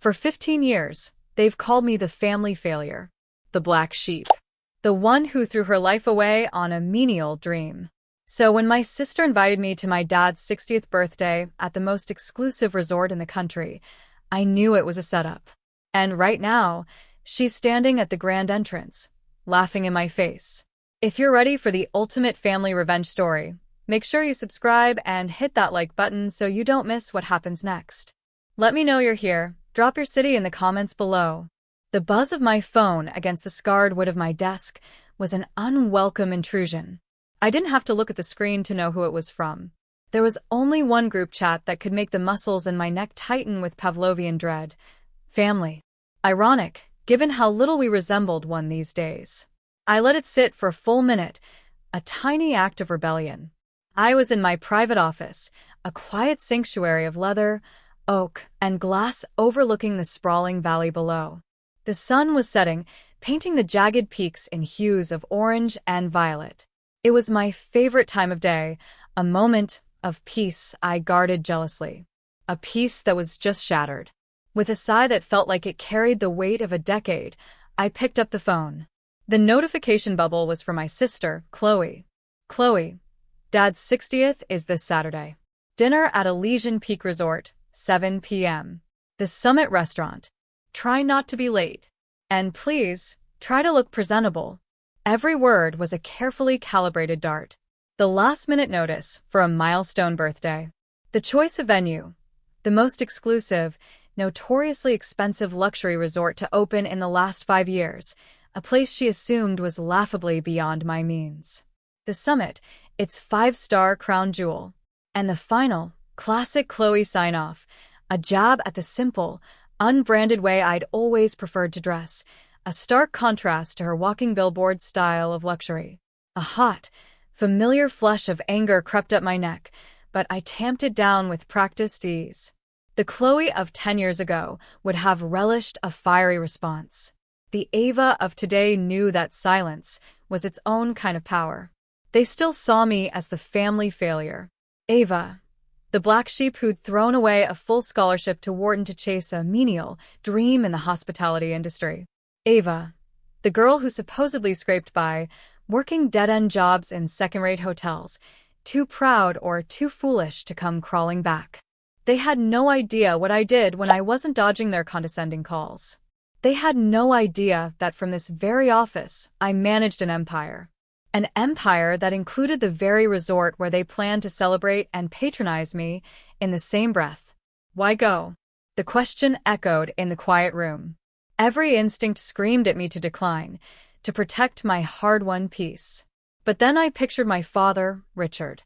For 15 years, they've called me the family failure, the black sheep, the one who threw her life away on a menial dream. So when my sister invited me to my dad's 60th birthday at the most exclusive resort in the country, I knew it was a setup. And right now, she's standing at the grand entrance, laughing in my face. If you're ready for the ultimate family revenge story, make sure you subscribe and hit that like button so you don't miss what happens next. Let me know you're here. Drop your city in the comments below. The buzz of my phone against the scarred wood of my desk was an unwelcome intrusion. I didn't have to look at the screen to know who it was from. There was only one group chat that could make the muscles in my neck tighten with Pavlovian dread. Family. Ironic, given how little we resembled one these days. I let it sit for a full minute, a tiny act of rebellion. I was in my private office, a quiet sanctuary of leather, oak, and glass overlooking the sprawling valley below. The sun was setting, painting the jagged peaks in hues of orange and violet. It was my favorite time of day, a moment of peace I guarded jealously. A peace that was just shattered. With a sigh that felt like it carried the weight of a decade, I picked up the phone. The notification bubble was for my sister, Chloe. Chloe, Dad's 60th is this Saturday. Dinner at Elysian Peak Resort, 7 p.m. The Summit Restaurant. Try not to be late. And please, try to look presentable. Every word was a carefully calibrated dart. The last-minute notice for a milestone birthday. The choice of venue. The most exclusive, notoriously expensive luxury resort to open in the last 5 years. A place she assumed was laughably beyond my means. The Summit, its 5-star crown jewel. And the final, classic Chloe sign-off. A jab at the simple, unbranded way I'd always preferred to dress, a stark contrast to her walking billboard style of luxury. A hot, familiar flush of anger crept up my neck, but I tamped it down with practiced ease. The Chloe of 10 years ago would have relished a fiery response. The Ava of today knew that silence was its own kind of power. They still saw me as the family failure. Ava, the black sheep who'd thrown away a full scholarship to Wharton to chase a menial dream in the hospitality industry. Ava, the girl who supposedly scraped by, working dead-end jobs in second-rate hotels, too proud or too foolish to come crawling back. They had no idea what I did when I wasn't dodging their condescending calls. They had no idea that from this very office, I managed an empire. An empire that included the very resort where they planned to celebrate and patronize me in the same breath. Why go? The question echoed in the quiet room. Every instinct screamed at me to decline, to protect my hard-won peace. But then I pictured my father, Richard.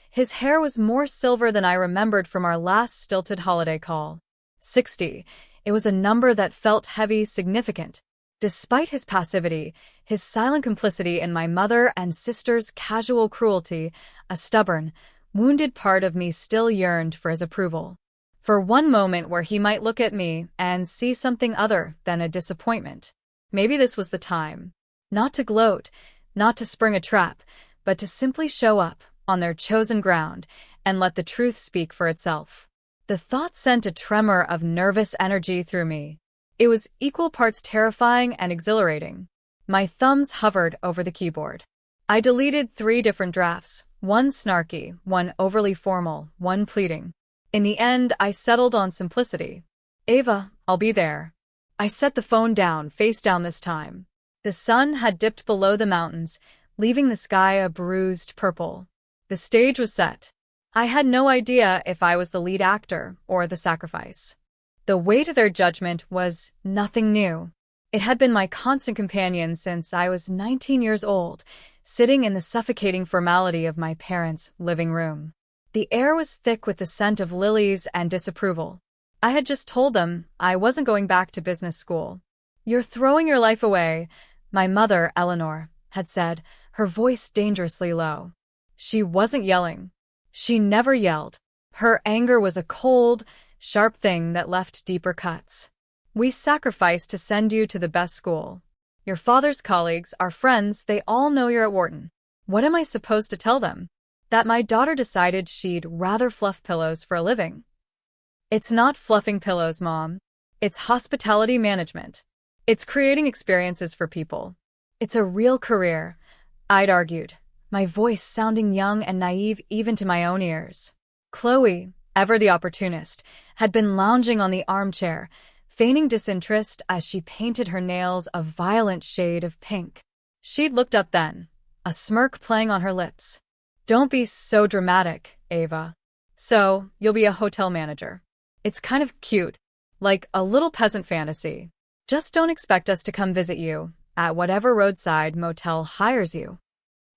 His hair was more silver than I remembered from our last stilted holiday call. 60. It was a number that felt heavy, significant. Despite his passivity, his silent complicity in my mother and sister's casual cruelty, a stubborn, wounded part of me still yearned for his approval. For one moment where he might look at me and see something other than a disappointment. Maybe this was the time. Not to gloat, not to spring a trap, but to simply show up on their chosen ground and let the truth speak for itself. The thought sent a tremor of nervous energy through me. It was equal parts terrifying and exhilarating. My thumbs hovered over the keyboard. I deleted 3 different drafts, one snarky, one overly formal, one pleading. In the end, I settled on simplicity. Ava, I'll be there. I set the phone down, face down this time. The sun had dipped below the mountains, leaving the sky a bruised purple. The stage was set. I had no idea if I was the lead actor or the sacrifice. The weight of their judgment was nothing new. It had been my constant companion since I was 19 years old, sitting in the suffocating formality of my parents' living room. The air was thick with the scent of lilies and disapproval. I had just told them I wasn't going back to business school. "You're throwing your life away," my mother, Eleanor, had said, her voice dangerously low. She wasn't yelling. She never yelled. Her anger was a cold, sharp thing that left deeper cuts. "We sacrificed to send you to the best school. Your father's colleagues, our friends, they all know you're at Wharton. What am I supposed to tell them? That my daughter decided she'd rather fluff pillows for a living?" "It's not fluffing pillows, Mom. It's hospitality management. It's creating experiences for people. It's a real career, I'd argued, my voice sounding young and naive even to my own ears. Chloe, ever the opportunist, had been lounging on the armchair, feigning disinterest as she painted her nails a violent shade of pink. She'd looked up then, a smirk playing on her lips. "Don't be so dramatic, Ava. So, you'll be a hotel manager. It's kind of cute, like a little peasant fantasy. Just don't expect us to come visit you at whatever roadside motel hires you."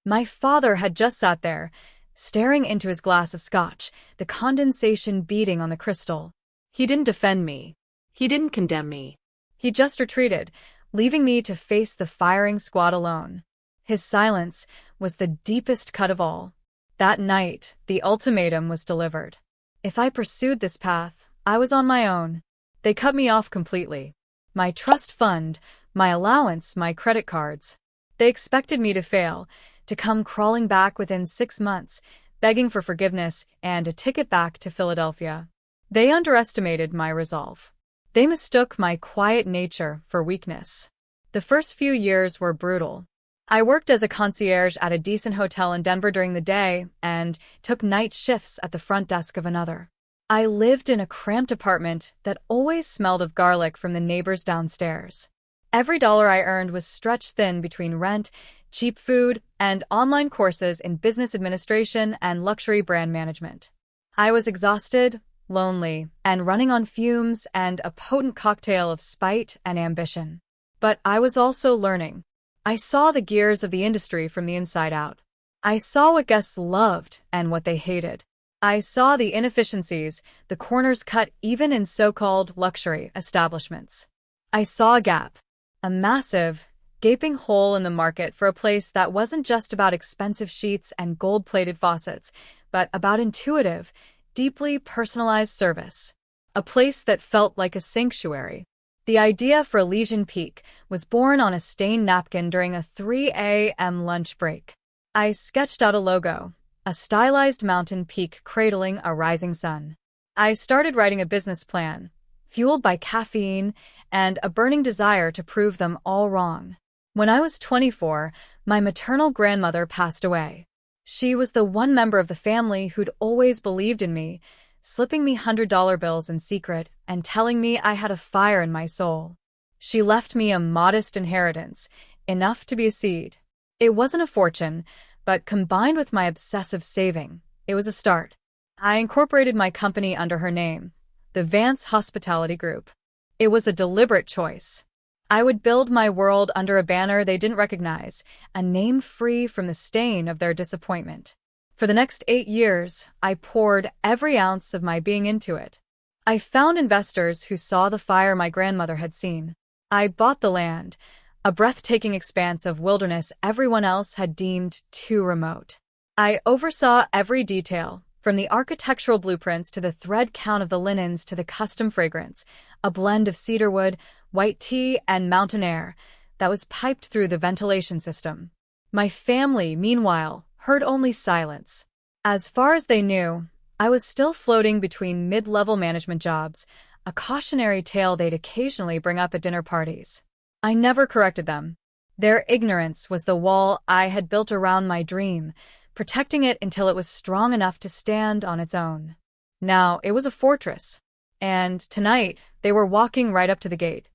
My father had just sat there, staring into his glass of scotch, the condensation beating on the crystal. He didn't defend me. He didn't condemn me. He just retreated, leaving me to face the firing squad alone. His silence was the deepest cut of all. That night, the ultimatum was delivered. If I pursued this path, I was on my own. They cut me off completely. My trust fund, my allowance, my credit cards. They expected me to fail, to come crawling back within 6 months, begging for forgiveness and a ticket back to Philadelphia. They underestimated my resolve. They mistook my quiet nature for weakness. The first few years were brutal. I worked as a concierge at a decent hotel in Denver during the day and took night shifts at the front desk of another. I lived in a cramped apartment that always smelled of garlic from the neighbors downstairs. Every dollar I earned was stretched thin between rent, cheap food, and online courses in business administration and luxury brand management. I was exhausted, lonely, and running on fumes and a potent cocktail of spite and ambition. But I was also learning. I saw the gears of the industry from the inside out. I saw what guests loved and what they hated. I saw the inefficiencies, the corners cut even in so-called luxury establishments. I saw a gap, a massive, gaping hole in the market for a place that wasn't just about expensive sheets and gold-plated faucets, but about intuitive, deeply personalized service. A place that felt like a sanctuary. The idea for Elysian Peak was born on a stained napkin during a 3 a.m. lunch break. I sketched out a logo, a stylized mountain peak cradling a rising sun. I started writing a business plan, fueled by caffeine and a burning desire to prove them all wrong. When I was 24, my maternal grandmother passed away. She was the one member of the family who'd always believed in me, slipping me $100 bills in secret and telling me I had a fire in my soul. She left me a modest inheritance, enough to be a seed. It wasn't a fortune, but combined with my obsessive saving, it was a start. I incorporated my company under her name, the Vance Hospitality Group. It was a deliberate choice. I would build my world under a banner they didn't recognize, a name free from the stain of their disappointment. For the next 8 years, I poured every ounce of my being into it. I found investors who saw the fire my grandmother had seen. I bought the land, a breathtaking expanse of wilderness everyone else had deemed too remote. I oversaw every detail, from the architectural blueprints to the thread count of the linens to the custom fragrance, a blend of cedarwood, white tea, and mountain air that was piped through the ventilation system. My family, meanwhile, heard only silence. As far as they knew, I was still floating between mid-level management jobs, a cautionary tale they'd occasionally bring up at dinner parties. I never corrected them. Their ignorance was the wall I had built around my dream, protecting it until it was strong enough to stand on its own. Now it was a fortress, and tonight they were walking right up to the gate.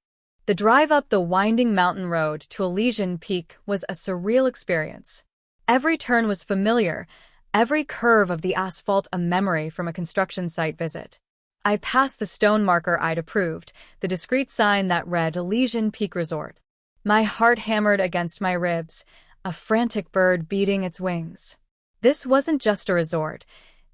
The drive up the winding mountain road to Elysian Peak was a surreal experience. Every turn was familiar, every curve of the asphalt a memory from a construction site visit. I passed the stone marker I'd approved, the discreet sign that read Elysian Peak Resort. My heart hammered against my ribs, a frantic bird beating its wings. This wasn't just a resort,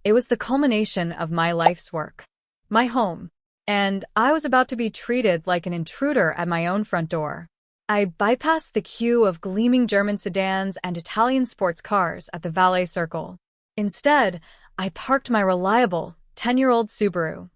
it was the culmination of my life's work. My home. And I was about to be treated like an intruder at my own front door. I bypassed the queue of gleaming German sedans and Italian sports cars at the valet circle. Instead, I parked my reliable 10-year-old Subaru,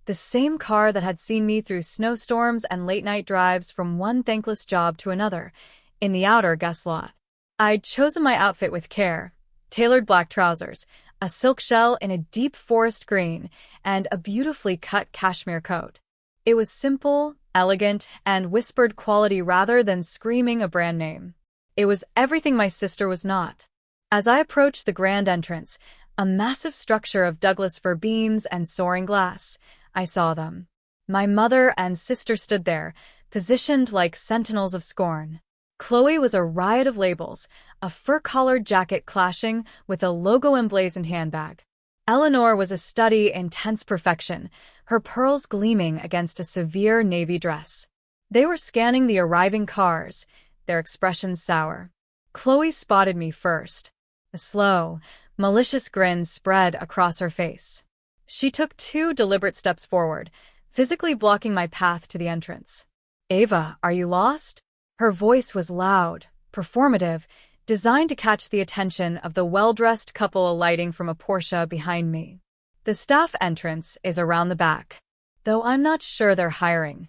the same car that had seen me through snowstorms and late-night drives from one thankless job to another, in the outer guest lot. I'd chosen my outfit with care, tailored black trousers, a silk shell in a deep forest green, and a beautifully cut cashmere coat. It was simple, elegant, and whispered quality rather than screaming a brand name. It was everything my sister was not. As I approached the grand entrance, a massive structure of Douglas fir beams and soaring glass, I saw them. My mother and sister stood there, positioned like sentinels of scorn. Chloe was a riot of labels, a fur-collared jacket clashing with a logo-emblazoned handbag. Eleanor was a study in tense perfection, her pearls gleaming against a severe navy dress. They were scanning the arriving cars, their expressions sour. Chloe spotted me first. A slow, malicious grin spread across her face. She took 2 deliberate steps forward, physically blocking my path to the entrance. "Ava, are you lost?" Her voice was loud, performative, designed to catch the attention of the well-dressed couple alighting from a Porsche behind me. "The staff entrance is around the back, though I'm not sure they're hiring."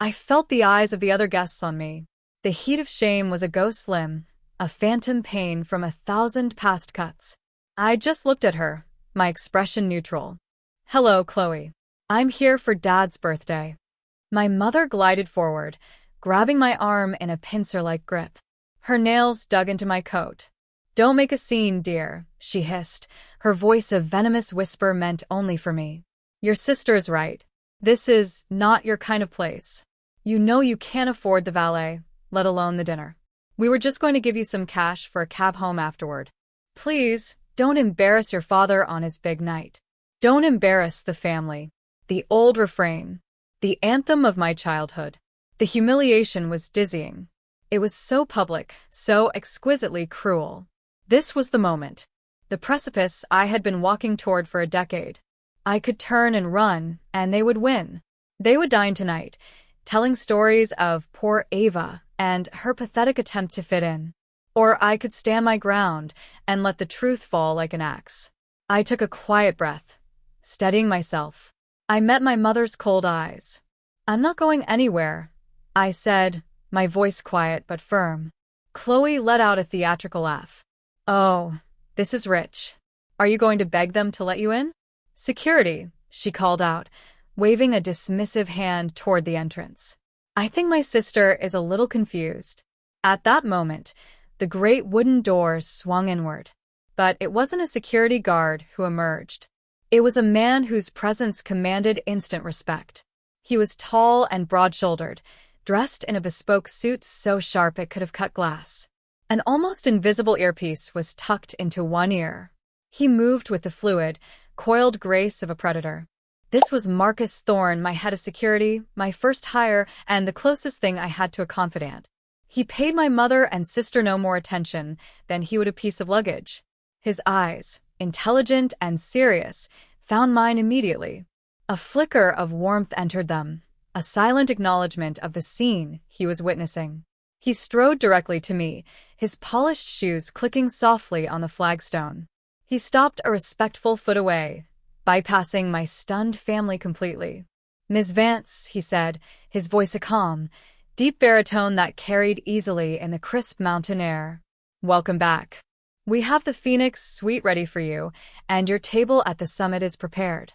I felt the eyes of the other guests on me. The heat of shame was a ghost limb, a phantom pain from 1,000 past cuts. I just looked at her, my expression neutral. "Hello, Chloe. I'm here for Dad's birthday." My mother glided forward, grabbing my arm in a pincer-like grip. Her nails dug into my coat. "Don't make a scene, dear," she hissed, her voice a venomous whisper meant only for me. "Your sister's right. This is not your kind of place. You know you can't afford the valet, let alone the dinner. We were just going to give you some cash for a cab home afterward. Please, don't embarrass your father on his big night. Don't embarrass the family." The old refrain. The anthem of my childhood. The humiliation was dizzying. It was so public, so exquisitely cruel. This was the moment. The precipice I had been walking toward for a decade. I could turn and run, and they would win. They would dine tonight, telling stories of poor Ava and her pathetic attempt to fit in. Or I could stand my ground and let the truth fall like an axe. I took a quiet breath, steadying myself. I met my mother's cold eyes. "I'm not going anywhere," I said, my voice quiet but firm. Chloe let out a theatrical laugh. "Oh, this is rich. Are you going to beg them to let you in?" "Security," she called out, waving a dismissive hand toward the entrance. I think my sister is a little confused. At that moment, the great wooden doors swung inward. But it wasn't a security guard who emerged. It was a man whose presence commanded instant respect. He was tall and broad-shouldered, dressed in a bespoke suit so sharp it could have cut glass. An almost invisible earpiece was tucked into one ear. He moved with the fluid, coiled grace of a predator. This was Marcus Thorne, my head of security, my first hire, and the closest thing I had to a confidant. He paid my mother and sister no more attention than he would a piece of luggage. His eyes, intelligent and serious, found mine immediately. A flicker of warmth entered them, a silent acknowledgement of the scene he was witnessing. He strode directly to me, his polished shoes clicking softly on the flagstone. He stopped a respectful foot away, bypassing my stunned family completely. "Ms. Vance," he said, his voice a calm, deep baritone that carried easily in the crisp mountain air. "Welcome back. We have the Phoenix suite ready for you, and your table at the summit is prepared."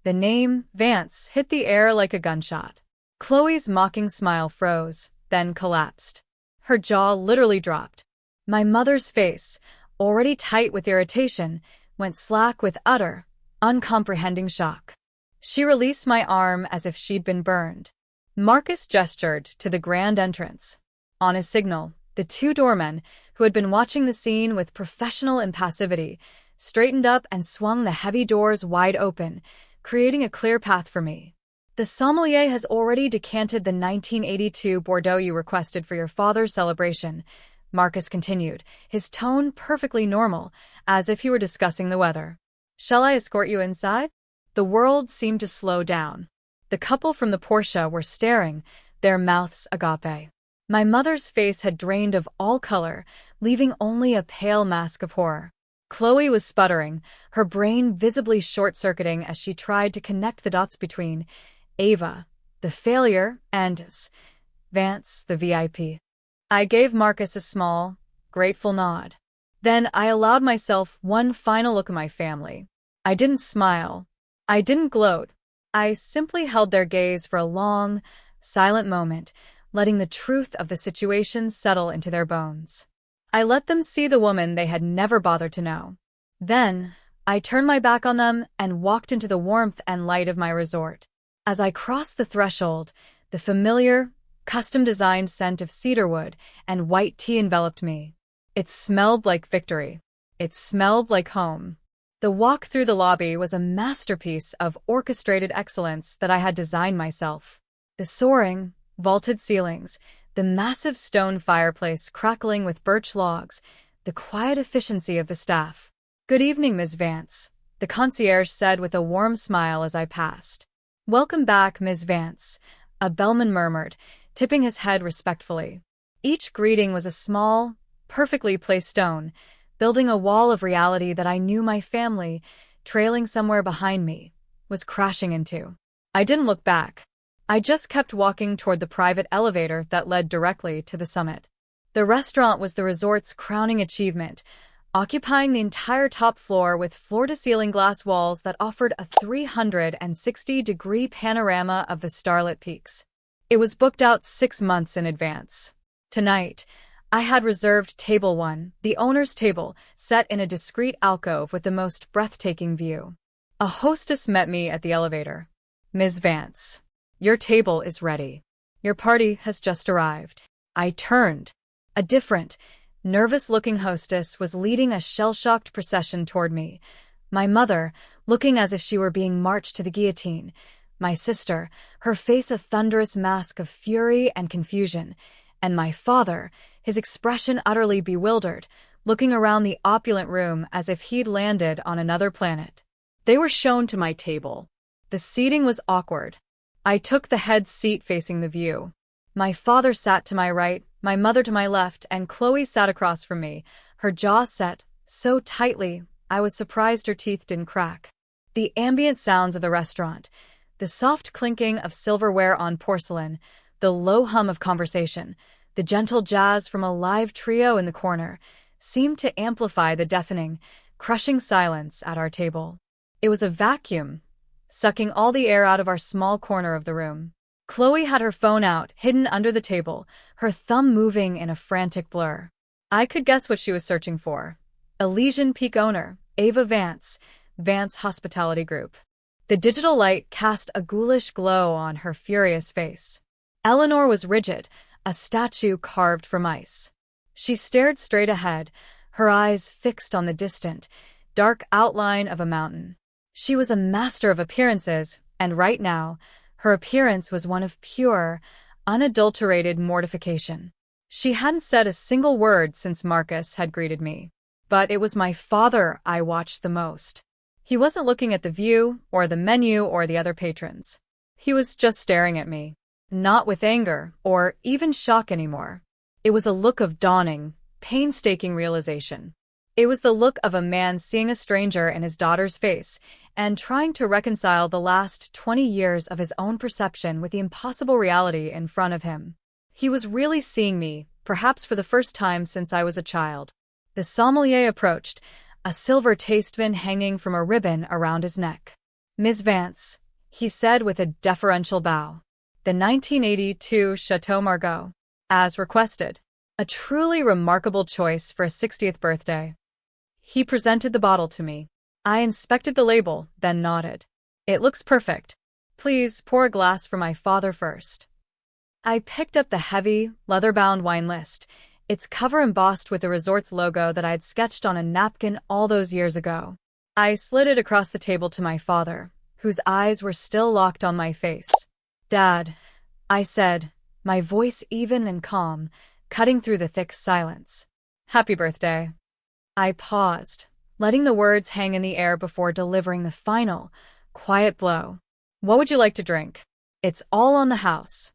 The name, Vance, hit the air like a gunshot. Chloe's mocking smile froze, then collapsed. Her jaw literally dropped. My mother's face, already tight with irritation, went slack with utter, uncomprehending shock. She released my arm as if she'd been burned. Marcus gestured to the grand entrance. On his signal, the 2 doormen, who had been watching the scene with professional impassivity, straightened up and swung the heavy doors wide open, creating a clear path for me. "The sommelier has already decanted the 1982 Bordeaux you requested for your father's celebration," Marcus continued, his tone perfectly normal, as if he were discussing the weather. "Shall I escort you inside?" The world seemed to slow down. The couple from the Porsche were staring, their mouths agape. My mother's face had drained of all color, leaving only a pale mask of horror. Chloe was sputtering, her brain visibly short-circuiting as she tried to connect the dots between Ava, the failure, and Vance, the VIP. I gave Marcus a small, grateful nod. Then I allowed myself one final look at my family. I didn't smile. I didn't gloat. I simply held their gaze for a long, silent moment, letting the truth of the situation settle into their bones. I let them see the woman they had never bothered to know. Then, I turned my back on them and walked into the warmth and light of my resort. As I crossed the threshold, the familiar, custom-designed scent of cedarwood and white tea enveloped me. It smelled like victory. It smelled like home. The walk through the lobby was a masterpiece of orchestrated excellence that I had designed myself. The soaring, vaulted ceilings, the massive stone fireplace crackling with birch logs, the quiet efficiency of the staff. "Good evening, Ms. Vance," the concierge said with a warm smile as I passed. "Welcome back, Ms. Vance," a bellman murmured, tipping his head respectfully. Each greeting was a small, perfectly placed stone, building a wall of reality that I knew my family, trailing somewhere behind me, was crashing into. I didn't look back. I just kept walking toward the private elevator that led directly to the summit. The restaurant was the resort's crowning achievement, occupying the entire top floor with floor-to-ceiling glass walls that offered a 360-degree panorama of the starlit peaks. It was booked out 6 months in advance. Tonight, I had reserved Table 1, the owner's table, set in a discreet alcove with the most breathtaking view. A hostess met me at the elevator. "Ms. Vance, your table is ready. Your party has just arrived." I turned. A different, nervous-looking hostess was leading a shell-shocked procession toward me. My mother, looking as if she were being marched to the guillotine. My sister, her face a thunderous mask of fury and confusion. And my father, his expression utterly bewildered, looking around the opulent room as if he'd landed on another planet. They were shown to my table. The seating was awkward. I took the head seat facing the view. My father sat to my right, my mother to my left, and Chloe sat across from me, her jaw set so tightly I was surprised her teeth didn't crack. The ambient sounds of the restaurant, the soft clinking of silverware on porcelain, the low hum of conversation, the gentle jazz from a live trio in the corner, seemed to amplify the deafening, crushing silence at our table. It was a vacuum, sucking all the air out of our small corner of the room. Chloe had her phone out, hidden under the table, her thumb moving in a frantic blur. I could guess what she was searching for. Elysian Peak owner, Ava Vance, Vance Hospitality Group. The digital light cast a ghoulish glow on her furious face. Eleanor was rigid, a statue carved from ice. She stared straight ahead, her eyes fixed on the distant, dark outline of a mountain. She was a master of appearances, and right now, her appearance was one of pure, unadulterated mortification. She hadn't said a single word since Marcus had greeted me. But it was my father I watched the most. He wasn't looking at the view, or the menu, or the other patrons. He was just staring at me. Not with anger, or even shock anymore. It was a look of dawning, painstaking realization. It was the look of a man seeing a stranger in his daughter's face and trying to reconcile the last 20 years of his own perception with the impossible reality in front of him. He was really seeing me, perhaps for the first time since I was a child. The sommelier approached, a silver tastepan hanging from a ribbon around his neck. "Ms. Vance," he said with a deferential bow. "The 1982 Chateau Margaux, as requested. A truly remarkable choice for a 60th birthday." He presented the bottle to me. I inspected the label, then nodded. "It looks perfect. Please pour a glass for my father first." I picked up the heavy, leather-bound wine list, its cover embossed with the resort's logo that I had sketched on a napkin all those years ago. I slid it across the table to my father, whose eyes were still locked on my face. "Dad," I said, my voice even and calm, cutting through the thick silence. "Happy birthday." I paused, letting the words hang in the air before delivering the final, quiet blow. "What would you like to drink? It's all on the house."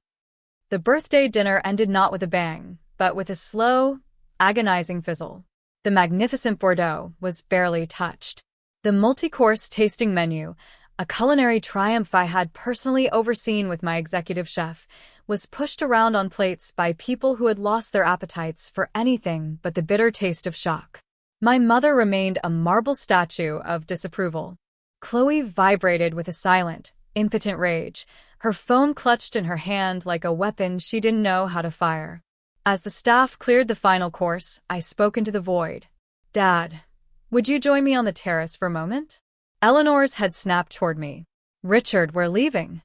The birthday dinner ended not with a bang, but with a slow, agonizing fizzle. The magnificent Bordeaux was barely touched. The multi-course tasting menu, a culinary triumph I had personally overseen with my executive chef, was pushed around on plates by people who had lost their appetites for anything but the bitter taste of shock. My mother remained a marble statue of disapproval. Chloe vibrated with a silent, impotent rage, her phone clutched in her hand like a weapon she didn't know how to fire. As the staff cleared the final course, I spoke into the void. "Dad, would you join me on the terrace for a moment?" Eleanor's head snapped toward me. "Richard, we're leaving."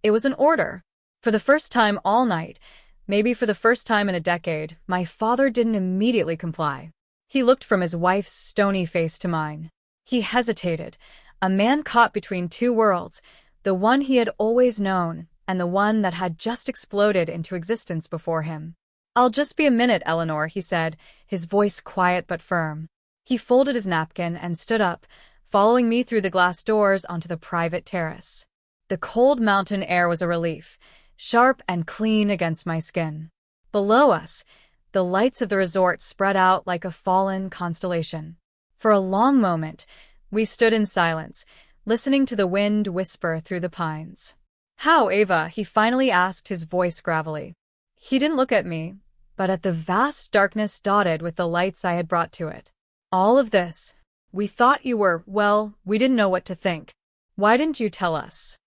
It was an order. For the first time all night, maybe for the first time in a decade, my father didn't immediately comply. He looked from his wife's stony face to mine. He hesitated, a man caught between two worlds, the one he had always known and the one that had just exploded into existence before him. "I'll just be a minute, Eleanor," he said, his voice quiet but firm. He folded his napkin and stood up, following me through the glass doors onto the private terrace. The cold mountain air was a relief, sharp and clean against my skin. Below us, the lights of the resort spread out like a fallen constellation. For a long moment, we stood in silence, listening to the wind whisper through the pines. "How, Ava?" he finally asked, his voice gravelly. He didn't look at me, but at the vast darkness dotted with the lights I had brought to it. "All of this. We thought you were, well, we didn't know what to think. Why didn't you tell us?"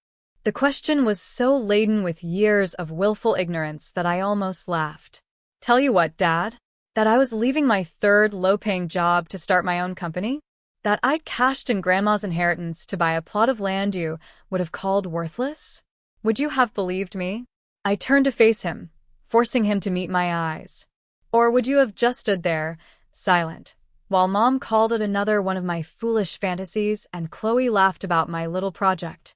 The question was so laden with years of willful ignorance that I almost laughed. "Tell you what, Dad? That I was leaving my third low-paying job to start my own company? That I'd cashed in Grandma's inheritance to buy a plot of land you would have called worthless? Would you have believed me?" I turned to face him, forcing him to meet my eyes. "Or would you have just stood there, silent, while Mom called it another one of my foolish fantasies and Chloe laughed about my little project?"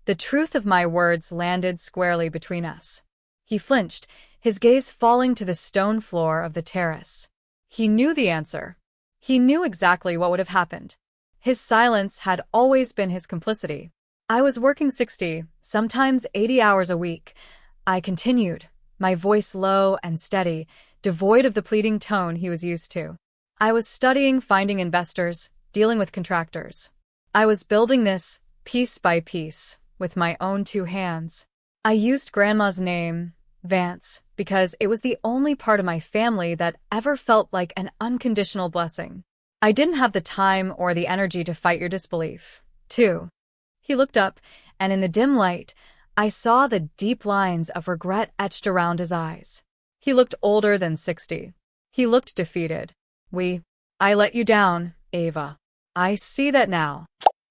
The truth of my words landed squarely between us. He flinched, his gaze falling to the stone floor of the terrace. He knew the answer. He knew exactly what would have happened. His silence had always been his complicity. "I was working 60, sometimes 80 hours a week," I continued, my voice low and steady, devoid of the pleading tone he was used to. "I was studying finding investors, dealing with contractors. I was building this, piece by piece, with my own two hands. I used Grandma's name, Vance, because it was the only part of my family that ever felt like an unconditional blessing. I didn't have the time or the energy to fight your disbelief, too." He looked up, and in the dim light, I saw the deep lines of regret etched around his eyes. He looked older than 60. He looked defeated. I let you down, Ava. I see that now."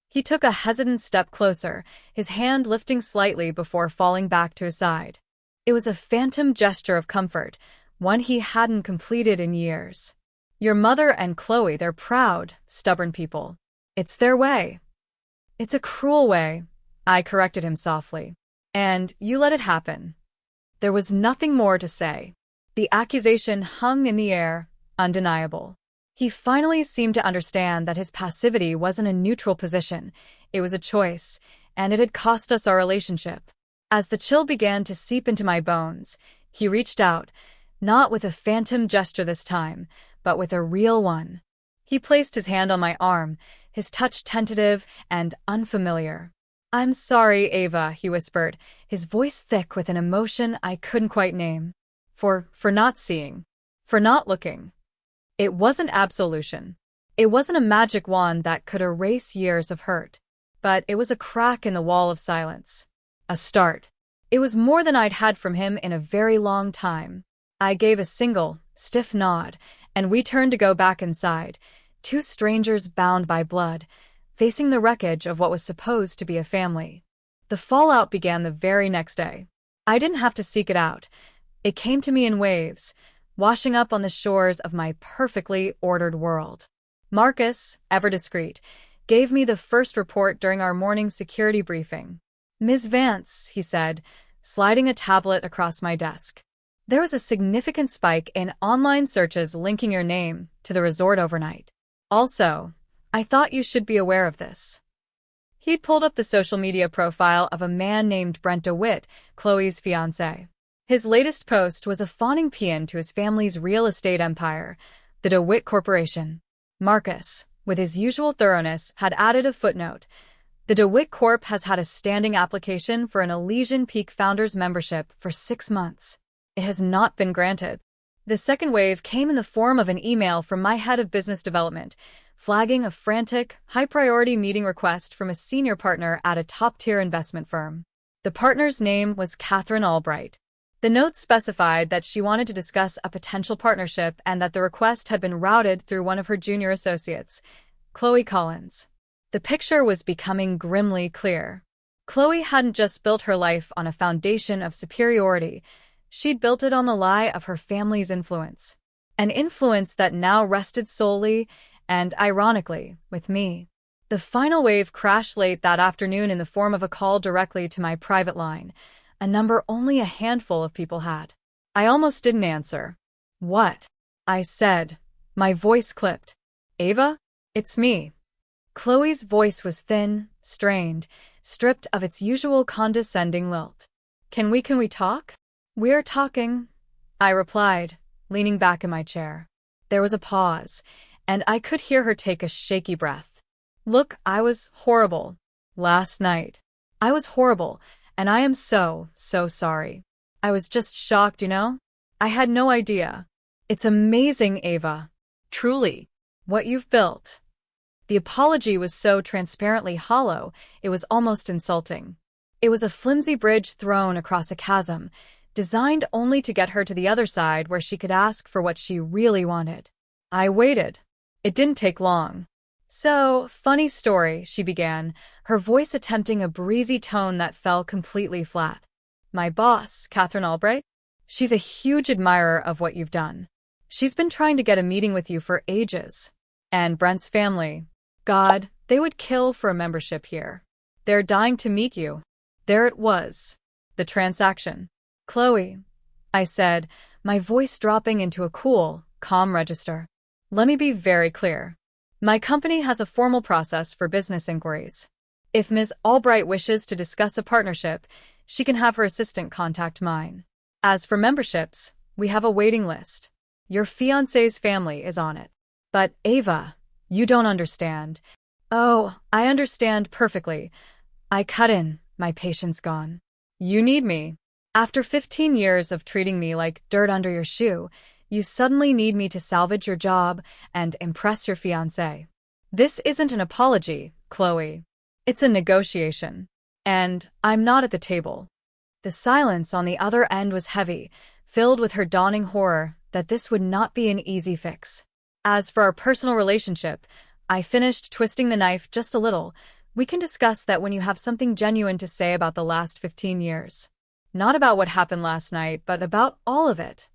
He took a hesitant step closer, his hand lifting slightly before falling back to his side. It was a phantom gesture of comfort, one he hadn't completed in years. "Your mother and Chloe, they're proud, stubborn people. It's their way." "It's a cruel way," I corrected him softly. "And you let it happen." There was nothing more to say. The accusation hung in the air, undeniable. He finally seemed to understand that his passivity wasn't a neutral position, it was a choice, and it had cost us our relationship. As the chill began to seep into my bones, he reached out, not with a phantom gesture this time, but with a real one. He placed his hand on my arm, his touch tentative and unfamiliar. "I'm sorry, Ava," he whispered, his voice thick with an emotion I couldn't quite name. For not seeing. For not looking." It wasn't absolution. It wasn't a magic wand that could erase years of hurt. But it was a crack in the wall of silence. A start. It was more than I'd had from him in a very long time. I gave a single, stiff nod, and we turned to go back inside, two strangers bound by blood, facing the wreckage of what was supposed to be a family. The fallout began the very next day. I didn't have to seek it out. It came to me in waves, washing up on the shores of my perfectly ordered world. Marcus, ever discreet, gave me the first report during our morning security briefing. "Ms. Vance," he said, sliding a tablet across my desk. "There was a significant spike in online searches linking your name to the resort overnight. Also, I thought you should be aware of this." He'd pulled up the social media profile of a man named Brent DeWitt, Chloe's fiancé. His latest post was a fawning paean to his family's real estate empire, the DeWitt Corporation. Marcus, with his usual thoroughness, had added a footnote. "The DeWitt Corp has had a standing application for an Elysian Peak Founders membership for 6 months. It has not been granted." The second wave came in the form of an email from my head of business development, flagging a frantic, high-priority meeting request from a senior partner at a top-tier investment firm. The partner's name was Catherine Albright. The note specified that she wanted to discuss a potential partnership and that the request had been routed through one of her junior associates, Chloe Collins. The picture was becoming grimly clear. Chloe hadn't just built her life on a foundation of superiority, she'd built it on the lie of her family's influence. An influence that now rested solely, and ironically, with me. The final wave crashed late that afternoon in the form of a call directly to my private line, a number only a handful of people had. I almost didn't answer. "What?" I said. My voice clipped. "Ava? It's me." Chloe's voice was thin, strained, stripped of its usual condescending lilt. Can we talk?" "We're talking," I replied, leaning back in my chair. There was a pause, and I could hear her take a shaky breath. "Look, I was horrible. Last night. I was horrible, and I am so sorry. I was just shocked, you know? I had no idea. It's amazing, Ava. Truly. What you've built." The apology was so transparently hollow, it was almost insulting. It was a flimsy bridge thrown across a chasm, designed only to get her to the other side where she could ask for what she really wanted. I waited. It didn't take long. "So, funny story," she began, her voice attempting a breezy tone that fell completely flat. "My boss, Catherine Albright, she's a huge admirer of what you've done. She's been trying to get a meeting with you for ages. And Brent's family. God, they would kill for a membership here. They're dying to meet you." There it was. The transaction. "Chloe," I said, my voice dropping into a cool, calm register. "Let me be very clear. My company has a formal process for business inquiries. If Ms. Albright wishes to discuss a partnership, she can have her assistant contact mine. As for memberships, we have a waiting list. Your fiancé's family is on it." "But, Ava, you don't understand." "Oh, I understand perfectly." I cut in, my patience gone. "You need me. After 15 years of treating me like dirt under your shoe, you suddenly need me to salvage your job and impress your fiancé. This isn't an apology, Chloe. It's a negotiation. And I'm not at the table." The silence on the other end was heavy, filled with her dawning horror that this would not be an easy fix. "As for our personal relationship," I finished, twisting the knife just a little, "we can discuss that when you have something genuine to say about the last 15 years. Not about what happened last night, but about all of it."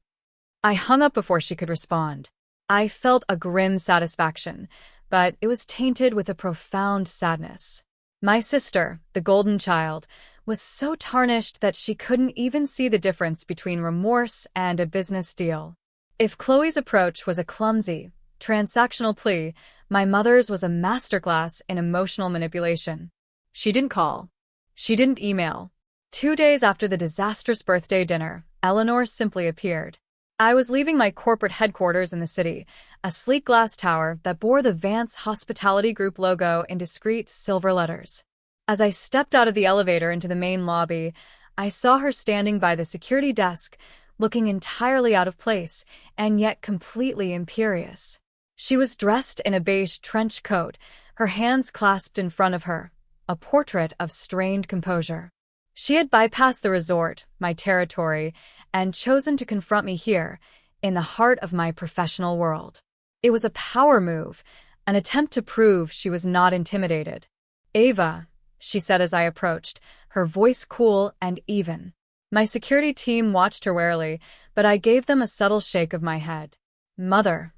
I hung up before she could respond. I felt a grim satisfaction, but it was tainted with a profound sadness. My sister, the golden child, was so tarnished that she couldn't even see the difference between remorse and a business deal. If Chloe's approach was a clumsy, transactional plea, my mother's was a masterclass in emotional manipulation. She didn't call. She didn't email. 2 days after the disastrous birthday dinner, Eleanor simply appeared. I was leaving my corporate headquarters in the city, a sleek glass tower that bore the Vance Hospitality Group logo in discreet silver letters. As I stepped out of the elevator into the main lobby, I saw her standing by the security desk, looking entirely out of place, and yet completely imperious. She was dressed in a beige trench coat, her hands clasped in front of her, a portrait of strained composure. She had bypassed the resort, my territory, and chosen to confront me here, in the heart of my professional world. It was a power move, an attempt to prove she was not intimidated. "Ava," she said as I approached, her voice cool and even. My security team watched her warily, but I gave them a subtle shake of my head. "Mother,"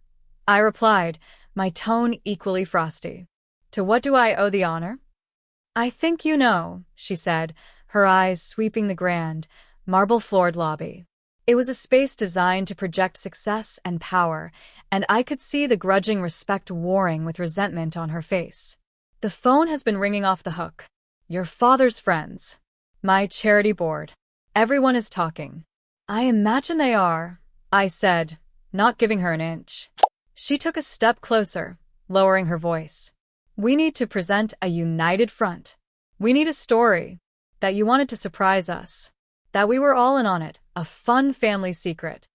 I replied, my tone equally frosty. "To what do I owe the honor?" "I think you know," she said, her eyes sweeping the grand, marble-floored lobby. It was a space designed to project success and power, and I could see the grudging respect warring with resentment on her face. "The phone has been ringing off the hook. Your father's friends. My charity board. Everyone is talking." "I imagine they are," I said, not giving her an inch. She took a step closer, lowering her voice. "We need to present a united front. We need a story. That you wanted to surprise us. That we were all in on it, a fun family secret."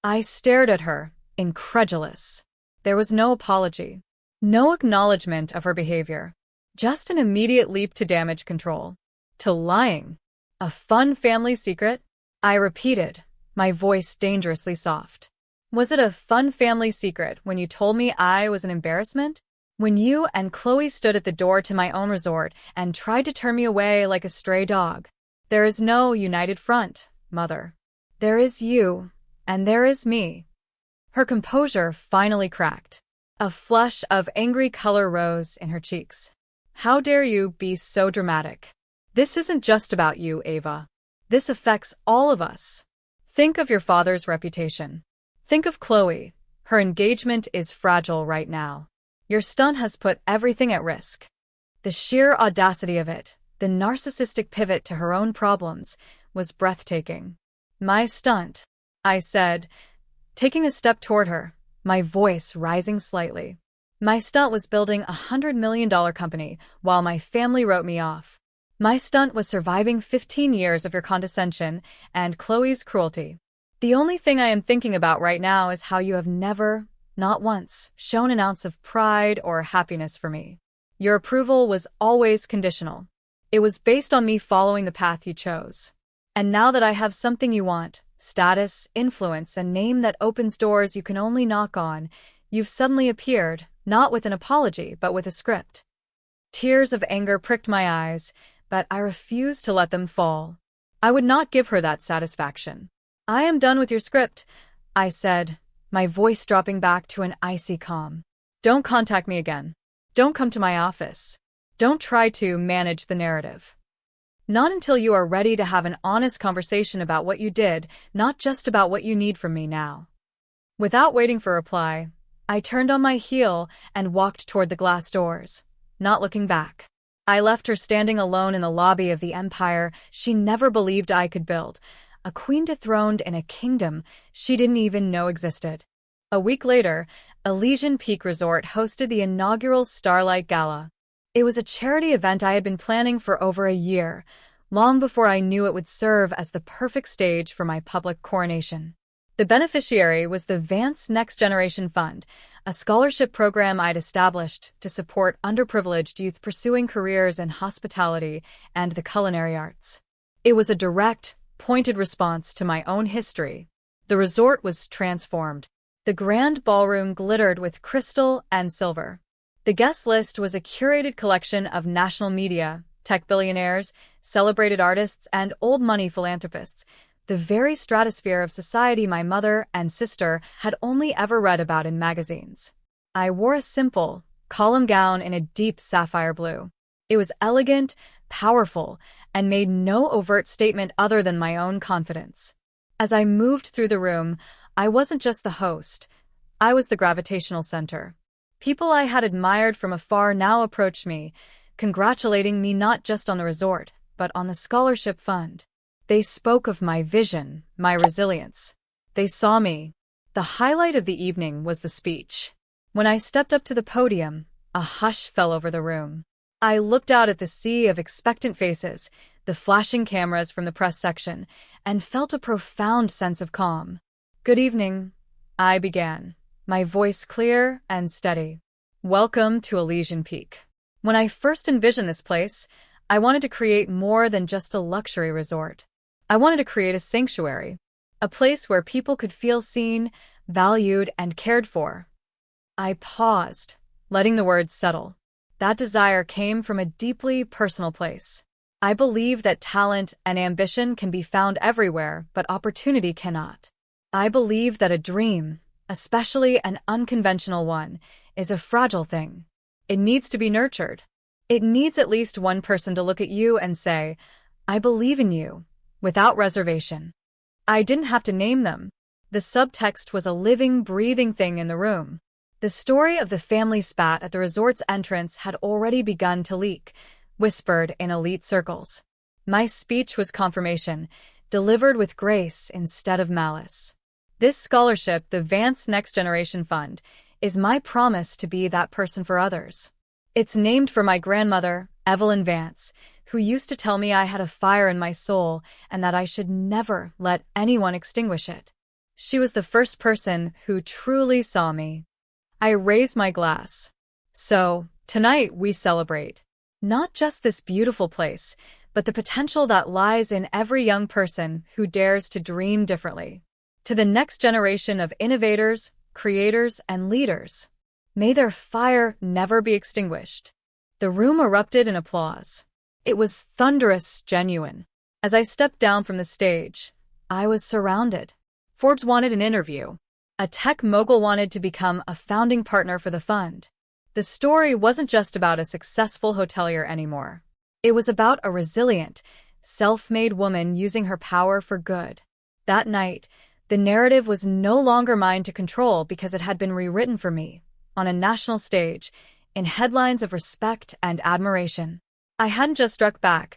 I stared at her, incredulous. There was no apology. No acknowledgement of her behavior. Just an immediate leap to damage control. To lying. A fun family secret? I repeated, my voice dangerously soft. Was it a fun family secret when you told me I was an embarrassment? When you and Chloe stood at the door to my own resort and tried to turn me away like a stray dog? There is no united front, Mother. There is you, and there is me. Her composure finally cracked. A flush of angry color rose in her cheeks. How dare you be so dramatic? This isn't just about you, Ava. This affects all of us. Think of your father's reputation. Think of Chloe. Her engagement is fragile right now. Your stunt has put everything at risk. The sheer audacity of it, the narcissistic pivot to her own problems, was breathtaking. My stunt, I said, taking a step toward her, my voice rising slightly. My stunt was building a $100 million company while my family wrote me off. My stunt was surviving 15 years of your condescension and Chloe's cruelty. The only thing I am thinking about right now is how you have never, not once, shown an ounce of pride or happiness for me. Your approval was always conditional. It was based on me following the path you chose. And now that I have something you want, status, influence, and name that opens doors you can only knock on, you've suddenly appeared, not with an apology, but with a script. Tears of anger pricked my eyes, but I refused to let them fall. I would not give her that satisfaction. I am done with your script, I said, my voice dropping back to an icy calm. Don't contact me again. Don't come to my office. Don't try to manage the narrative. Not until you are ready to have an honest conversation about what you did, not just about what you need from me now. Without waiting for a reply, I turned on my heel and walked toward the glass doors, not looking back. I left her standing alone in the lobby of the empire she never believed I could build, a queen dethroned in a kingdom she didn't even know existed. A week later, Elysian Peak Resort hosted the inaugural Starlight Gala. It was a charity event I had been planning for over a year, long before I knew it would serve as the perfect stage for my public coronation. The beneficiary was the Vance Next Generation Fund, a scholarship program I'd established to support underprivileged youth pursuing careers in hospitality and the culinary arts. It was a direct, pointed response to my own history. The resort was transformed. The grand ballroom glittered with crystal and silver. The guest list was a curated collection of national media, tech billionaires, celebrated artists, and old money philanthropists, the very stratosphere of society my mother and sister had only ever read about in magazines. I wore a simple, column gown in a deep sapphire blue. It was elegant, powerful, and made no overt statement other than my own confidence. As I moved through the room, I wasn't just the host. I was the gravitational center. People I had admired from afar now approached me, congratulating me not just on the resort, but on the scholarship fund. They spoke of my vision, my resilience. They saw me. The highlight of the evening was the speech. When I stepped up to the podium, a hush fell over the room. I looked out at the sea of expectant faces, the flashing cameras from the press section, and felt a profound sense of calm. Good evening, I began, my voice clear and steady. Welcome to Elysian Peak. When I first envisioned this place, I wanted to create more than just a luxury resort. I wanted to create a sanctuary, a place where people could feel seen, valued, and cared for. I paused, letting the words settle. That desire came from a deeply personal place. I believe that talent and ambition can be found everywhere, but opportunity cannot. I believe that a dream, especially an unconventional one, is a fragile thing. It needs to be nurtured. It needs at least one person to look at you and say, I believe in you, without reservation. I didn't have to name them. The subtext was a living, breathing thing in the room. The story of the family spat at the resort's entrance had already begun to leak, whispered in elite circles. My speech was confirmation, delivered with grace instead of malice. This scholarship, the Vance Next Generation Fund, is my promise to be that person for others. It's named for my grandmother, Evelyn Vance, who used to tell me I had a fire in my soul and that I should never let anyone extinguish it. She was the first person who truly saw me. I raised my glass. So, tonight we celebrate not just this beautiful place, but the potential that lies in every young person who dares to dream differently. To the next generation of innovators, creators, and leaders, may their fire never be extinguished. The room erupted in applause. It was thunderous, genuine. As I stepped down from the stage, I was surrounded. Forbes wanted an interview. A tech mogul wanted to become a founding partner for the fund. The story wasn't just about a successful hotelier anymore. It was about a resilient, self-made woman using her power for good. That night, the narrative was no longer mine to control because it had been rewritten for me, on a national stage, in headlines of respect and admiration. I hadn't just struck back.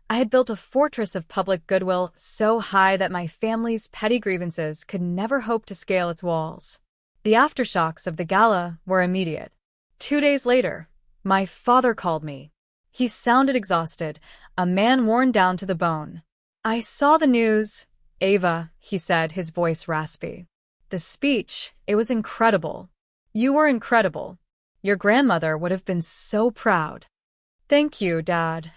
I had built a fortress of public goodwill so high that my family's petty grievances could never hope to scale its walls. The aftershocks of the gala were immediate. 2 days later, my father called me. He sounded exhausted, a man worn down to the bone. "I saw the news, Ava," he said, his voice raspy. "The speech, it was incredible. You were incredible. Your grandmother would have been so proud." "Thank you, Dad,"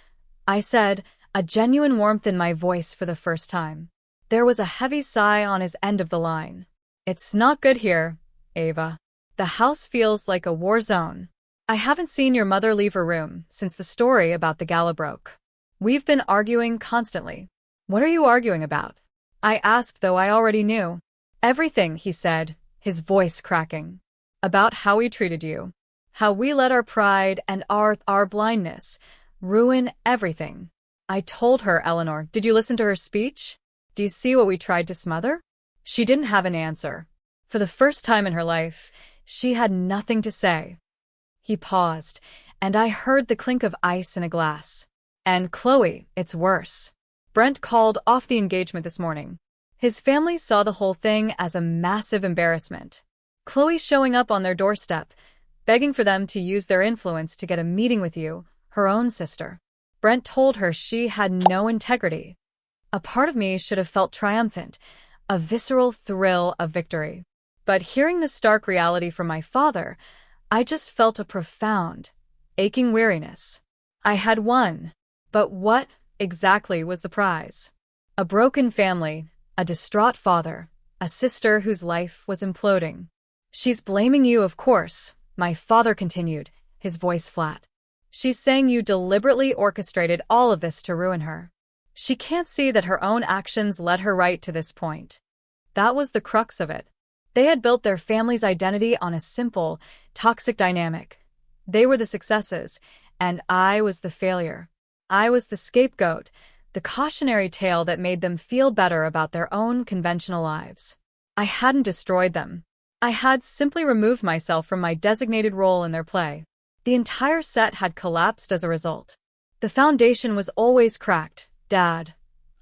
I said, a genuine warmth in my voice for the first time. There was a heavy sigh on his end of the line. "It's not good here, Ava. The house feels like a war zone. I haven't seen your mother leave her room since the story about the gala broke. We've been arguing constantly." "What are you arguing about?" I asked, though I already knew. "Everything," he said, his voice cracking. "About how we treated you. How we let our pride and our blindness ruin everything." I told her, "Eleanor, did you listen to her speech? Do you see what we tried to smother?" She didn't have an answer. For the first time in her life, she had nothing to say. He paused, and I heard the clink of ice in a glass. "And Chloe, it's worse. Brent called off the engagement this morning. His family saw the whole thing as a massive embarrassment. Chloe showing up on their doorstep, begging for them to use their influence to get a meeting with you, her own sister. Brent told her she had no integrity." A part of me should have felt triumphant, a visceral thrill of victory. But hearing the stark reality from my father, I just felt a profound, aching weariness. I had won, but what exactly was the prize? A broken family, a distraught father, a sister whose life was imploding. "She's blaming you, of course," my father continued, his voice flat. "She's saying you deliberately orchestrated all of this to ruin her. She can't see that her own actions led her right to this point." That was the crux of it. They had built their family's identity on a simple, toxic dynamic. They were the successes, and I was the failure. I was the scapegoat, the cautionary tale that made them feel better about their own conventional lives. I hadn't destroyed them. I had simply removed myself from my designated role in their play. The entire set had collapsed as a result. "The foundation was always cracked, Dad,"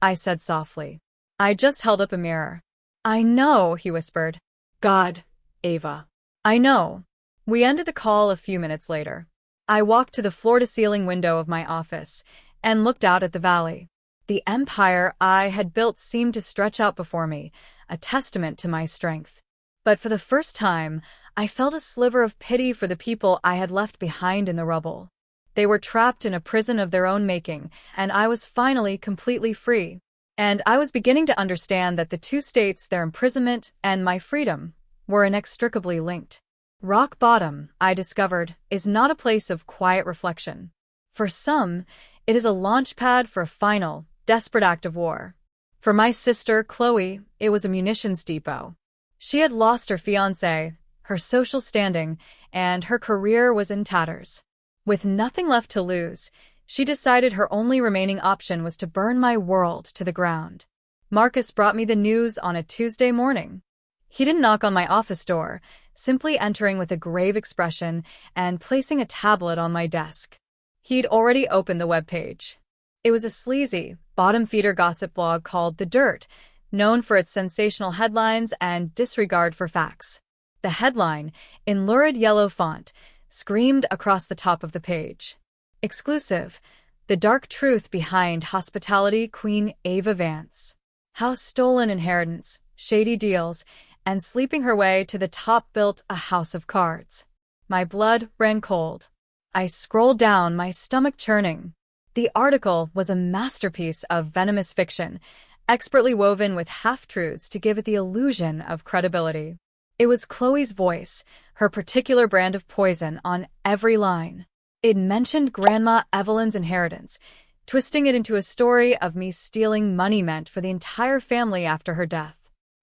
I said softly. I just held up a mirror. "I know," he whispered. "God, Ava. I know." We ended the call a few minutes later. I walked to the floor-to-ceiling window of my office and looked out at the valley. The empire I had built seemed to stretch out before me, a testament to my strength. But for the first time, I felt a sliver of pity for the people I had left behind in the rubble. They were trapped in a prison of their own making, and I was finally completely free. And I was beginning to understand that the two states, their imprisonment and my freedom, were inextricably linked. Rock bottom, I discovered, is not a place of quiet reflection. For some, it is a launchpad for a final, desperate act of war. For my sister, Chloe, it was a munitions depot. She had lost her fiancé, her social standing, and her career was in tatters. With nothing left to lose, she decided her only remaining option was to burn my world to the ground. Marcus brought me the news on a Tuesday morning. He didn't knock on my office door, simply entering with a grave expression and placing a tablet on my desk. He'd already opened the webpage. It was a sleazy, bottom-feeder gossip blog called The Dirt, known for its sensational headlines and disregard for facts. The headline, in lurid yellow font, screamed across the top of the page. Exclusive: the dark truth behind hospitality queen Ava Vance. How stolen inheritance, shady deals, and sleeping her way to the top built a house of cards. My blood ran cold. I scrolled down, my stomach churning. The article was a masterpiece of venomous fiction, expertly woven with half-truths to give it the illusion of credibility. It was Chloe's voice, her particular brand of poison, on every line. It mentioned Grandma Evelyn's inheritance, twisting it into a story of me stealing money meant for the entire family after her death.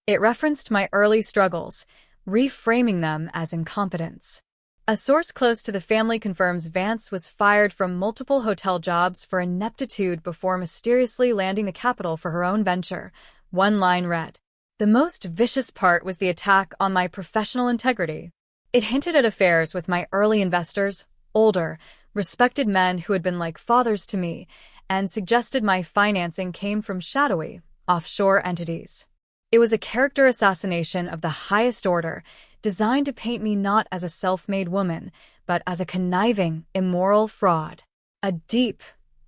It referenced my early struggles, reframing them as incompetence. A source close to the family confirms Vance was fired from multiple hotel jobs for ineptitude before mysteriously landing the capital for her own venture. One line read, "The most vicious part was the attack on my professional integrity." It hinted at affairs with my early investors, older, respected men who had been like fathers to me, and suggested my financing came from shadowy, offshore entities. It was a character assassination of the highest order, designed to paint me not as a self-made woman, but as a conniving, immoral fraud. A deep,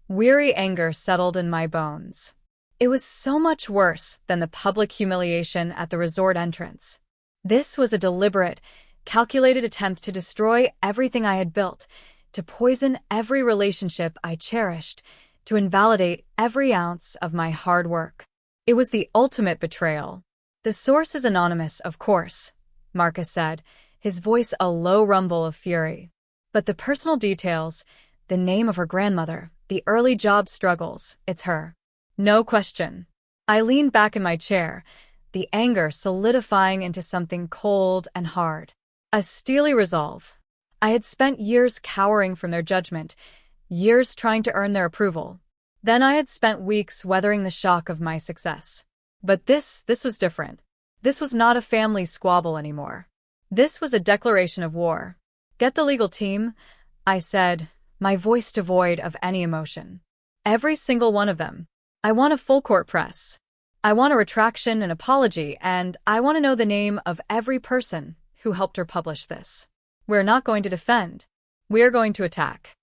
weary anger settled in my bones. It was so much worse than the public humiliation at the resort entrance. This was a deliberate, calculated attempt to destroy everything I had built, to poison every relationship I cherished, to invalidate every ounce of my hard work. It was the ultimate betrayal. The source is anonymous, of course, Marcus said, his voice a low rumble of fury. But the personal details, the name of her grandmother, the early job struggles, it's her. No question. I leaned back in my chair, the anger solidifying into something cold and hard. A steely resolve. I had spent years cowering from their judgment, years trying to earn their approval. Then I had spent weeks weathering the shock of my success. But this was different. This was not a family squabble anymore. This was a declaration of war. "Get the legal team," I said, my voice devoid of any emotion. "Every single one of them. I want a full-court press. I want a retraction, an apology, and I want to know the name of every person who helped her publish this. We're not going to defend. We're going to attack."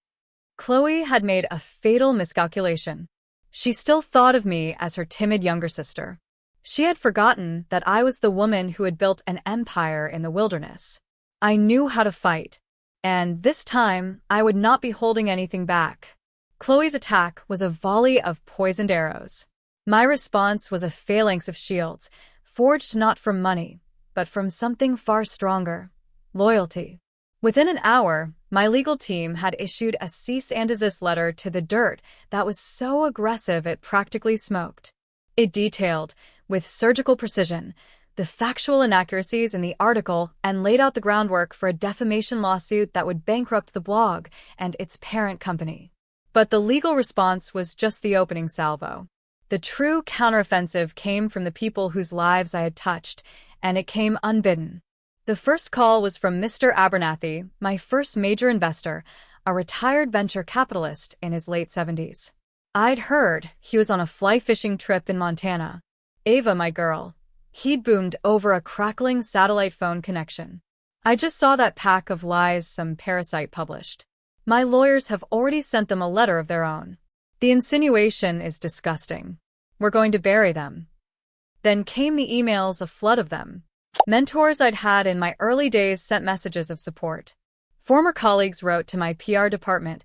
Chloe had made a fatal miscalculation. She still thought of me as her timid younger sister. She had forgotten that I was the woman who had built an empire in the wilderness. I knew how to fight, and this time I would not be holding anything back. Chloe's attack was a volley of poisoned arrows. My response was a phalanx of shields, forged not from money, but from something far stronger: loyalty. Within an hour, my legal team had issued a cease and desist letter to the dirt that was so aggressive it practically smoked. It detailed, with surgical precision, the factual inaccuracies in the article and laid out the groundwork for a defamation lawsuit that would bankrupt the blog and its parent company. But the legal response was just the opening salvo. The true counteroffensive came from the people whose lives I had touched, and it came unbidden. The first call was from Mr. Abernathy, my first major investor, a retired venture capitalist in his late 70s. I'd heard he was on a fly fishing trip in Montana. "Ava, my girl," he'd boomed over a crackling satellite phone connection. "I just saw that pack of lies some parasite published. My lawyers have already sent them a letter of their own. The insinuation is disgusting. We're going to bury them." Then came the emails, a flood of them. Mentors I'd had in my early days sent messages of support. Former colleagues wrote to my PR department,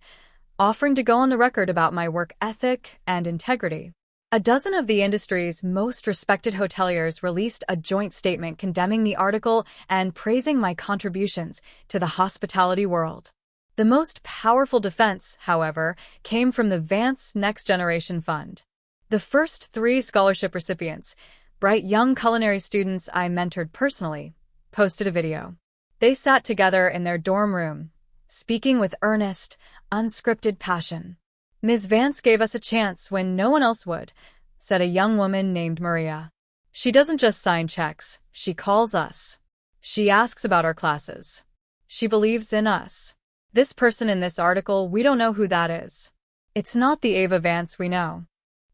offering to go on the record about my work ethic and integrity. A dozen of the industry's most respected hoteliers released a joint statement condemning the article and praising my contributions to the hospitality world. The most powerful defense, however, came from the Vance Next Generation Fund. The first 3 scholarship recipients, bright young culinary students I mentored personally, posted a video. They sat together in their dorm room, speaking with earnest, unscripted passion. "Ms. Vance gave us a chance when no one else would," said a young woman named Maria. "She doesn't just sign checks, she calls us. She asks about our classes. She believes in us. This person in this article, we don't know who that is. It's not the Ava Vance we know."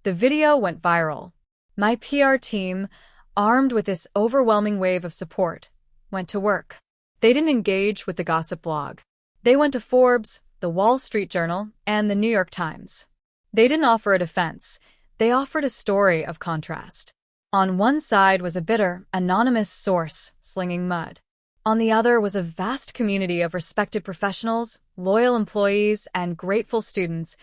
The video went viral. My PR team, armed with this overwhelming wave of support, went to work. They didn't engage with the gossip blog. They went to Forbes, the Wall Street Journal, and the New York Times. They didn't offer a defense. They offered a story of contrast. On one side was a bitter, anonymous source slinging mud. On the other was a vast community of respected professionals, loyal employees, and grateful students,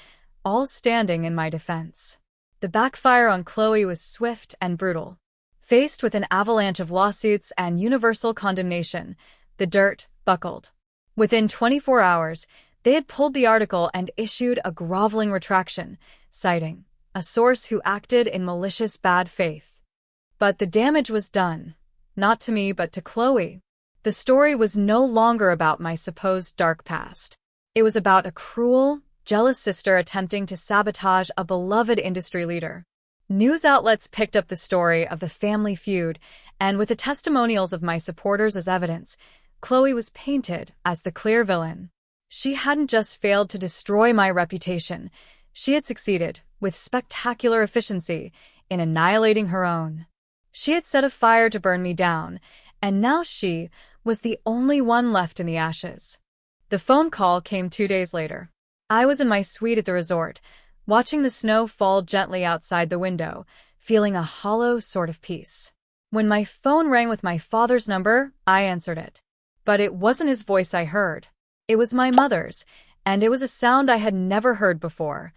all standing in my defense. The backfire on Chloe was swift and brutal. Faced with an avalanche of lawsuits and universal condemnation, the dirt buckled. Within 24 hours, they had pulled the article and issued a groveling retraction, citing a source who acted in malicious bad faith. But the damage was done, not to me but to Chloe. The story was no longer about my supposed dark past. It was about a cruel, jealous sister attempting to sabotage a beloved industry leader. News outlets picked up the story of the family feud, and with the testimonials of my supporters as evidence, Chloe was painted as the clear villain. She hadn't just failed to destroy my reputation, she had succeeded, with spectacular efficiency, in annihilating her own. She had set a fire to burn me down, and now she was the only one left in the ashes. The phone call came 2 days later. I was in my suite at the resort, watching the snow fall gently outside the window, feeling a hollow sort of peace. When my phone rang with my father's number, I answered it. But it wasn't his voice I heard. It was my mother's, and it was a sound I had never heard before,